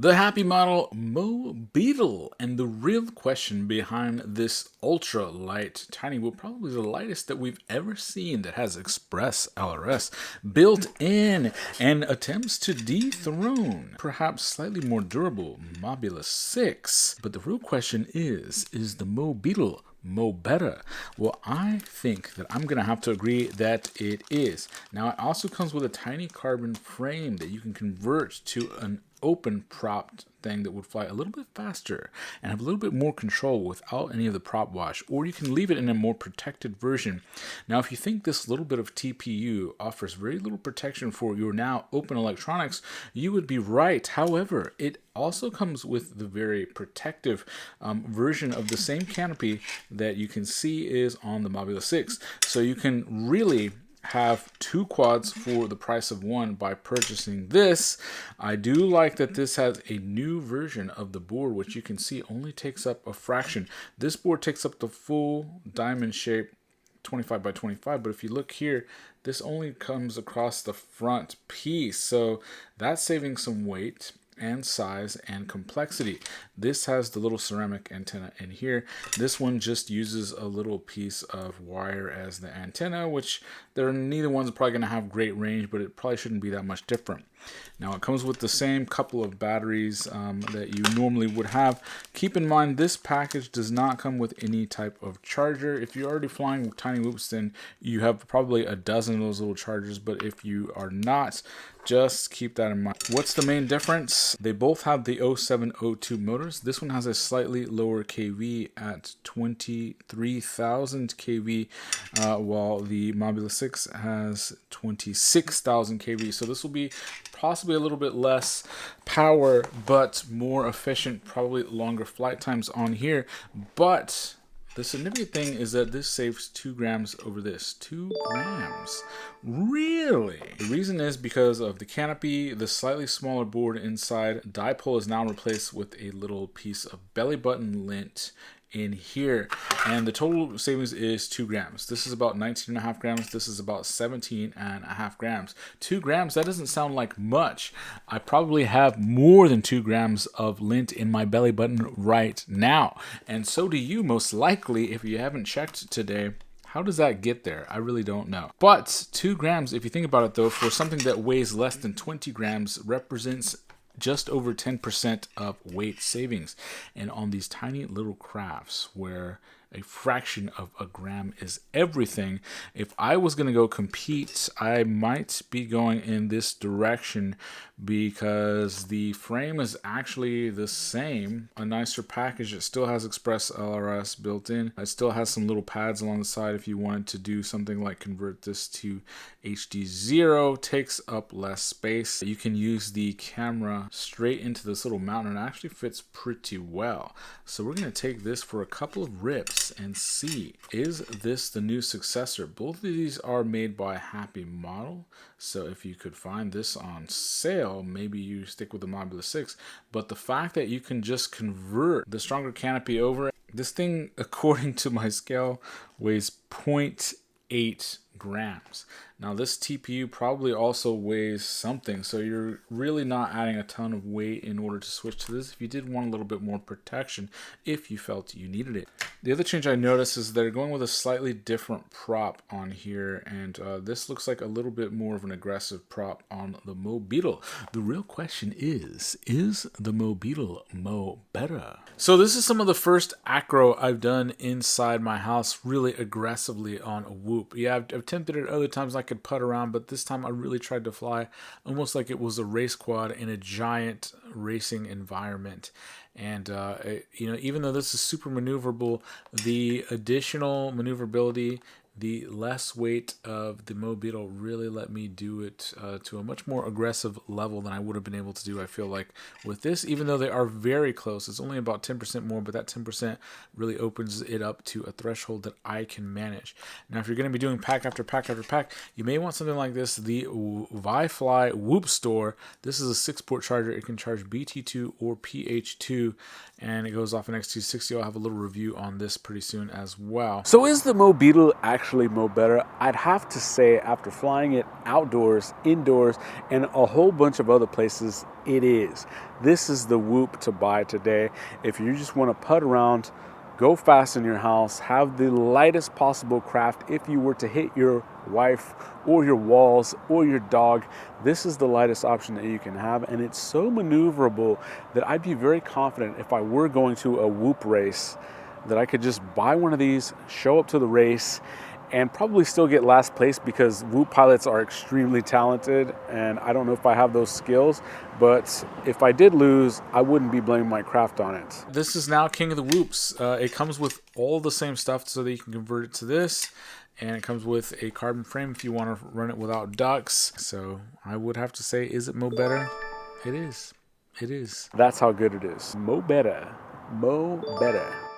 The HappyModel moBeetle, and the real question behind this ultra light tinywhoop, probably the lightest that we've ever seen, that has express LRS built in and attempts to dethrone perhaps slightly more durable Mobula6. But the real question is the moBeetle better? Well, I think that I'm gonna have to agree that it is. Now, it also comes with a tiny carbon frame that you can convert to an open propped thing that would fly a little bit faster and have a little bit more control without any of the prop wash, or you can leave it in a more protected version. Now, if you think this little bit of TPU offers very little protection for your now open electronics, you would be right. However, it also comes with the very protective version of the same canopy that you can see is on the Mobula6. So you can really have two quads for the price of one by purchasing this. I do like that this has a new version of the board, which you can see only takes up a fraction. This board takes up the full diamond shape 25 by 25, but if you look here, this only comes across the front piece, so that's saving some weight and size and complexity. This has the little ceramic antenna in here. This one just uses a little piece of wire as the antenna, which neither one's probably going to have great range, but it probably shouldn't be that much different. Now, it comes with the same couple of batteries that you normally would have. Keep in mind, this package does not come with any type of charger. If you're already flying with tinywhoops, then you have probably a dozen of those little chargers, but if you are not, just keep that in mind. What's the main difference? They both have the 0702 motors. This one has a slightly lower kV at 23,000 kV, while the Mobula6 has 26,000 kV. So this will be possibly a little bit less power, but more efficient, probably longer flight times on here. But the significant thing is that this saves 2 grams over this. 2 grams. Really? The reason is because of the canopy, the slightly smaller board inside. Dipole is now replaced with a little piece of belly button lint in here, and the total savings is 2 grams. This is about 19.5 grams. This is about 17.5 grams. 2 grams, that doesn't sound like much. I probably have more than 2 grams of lint in my belly button right now, and so do you, most likely, if you haven't checked today. How does that get there? I really don't know. But 2 grams, if you think about it though, for something that weighs less than 20 grams, represents just over 10% of weight savings. And on these tiny little crafts where a fraction of a gram is everything, if I was going to go compete, I might be going in this direction because the frame is actually the same. A nicer package. It still has Express LRS built in. It still has some little pads along the side if you wanted to do something like convert this to HD0. Takes up less space. You can use the camera straight into this little mount, and it actually fits pretty well. So we're going to take this for a couple of rips and see, is this the new successor? Both of these are made by HappyModel, so if you could find this on sale, maybe you stick with the Mobula6. But the fact that you can just convert the stronger canopy over, this thing, according to my scale, weighs 0.8 grams. Now this TPU probably also weighs something, so you're really not adding a ton of weight in order to switch to this if you did want a little bit more protection, if you felt you needed it. The other change I noticed is they're going with a slightly different prop on here, and this looks like a little bit more of an aggressive prop on the moBeetle. The real question is the moBeetle better? So this is some of the first acro I've done inside my house really aggressively on a whoop. Yeah, I've attempted it other times I could putt around, but this time I really tried to fly almost like it was a race quad in a giant racing environment. And even though this is super maneuverable, the additional maneuverability, the less weight of the moBeetle really let me do it to a much more aggressive level than I would have been able to do, I feel like, with this, even though they are very close. It's only about 10% more, but that 10% really opens it up to a threshold that I can manage. Now, if you're going to be doing pack after pack after pack, you may want something like this, the Wi-Fi Whoop Store. This is a 6-port charger. It can charge BT2 or PH2, and it goes off an X260. I'll have a little review on this pretty soon as well. So is the moBeetle actually actually moBeetle? I'd have to say, after flying it outdoors, indoors, and a whole bunch of other places, it is. This is the whoop to buy today. If you just want to putt around, go fast in your house, have the lightest possible craft. If you were to hit your wife or your walls or your dog, this is the lightest option that you can have, and it's so maneuverable that I'd be very confident if I were going to a whoop race that I could just buy one of these, show up to the race, and probably still get last place, because whoop pilots are extremely talented, and I don't know if I have those skills, but if I did lose, I wouldn't be blaming my craft on it. This is now King of the Whoops. It comes with all the same stuff so that you can convert it to this, and it comes with a carbon frame if you want to run it without ducks. So I would have to say, is it moBeetle? It is. It is. That's how good it is. moBeetle. moBeetle.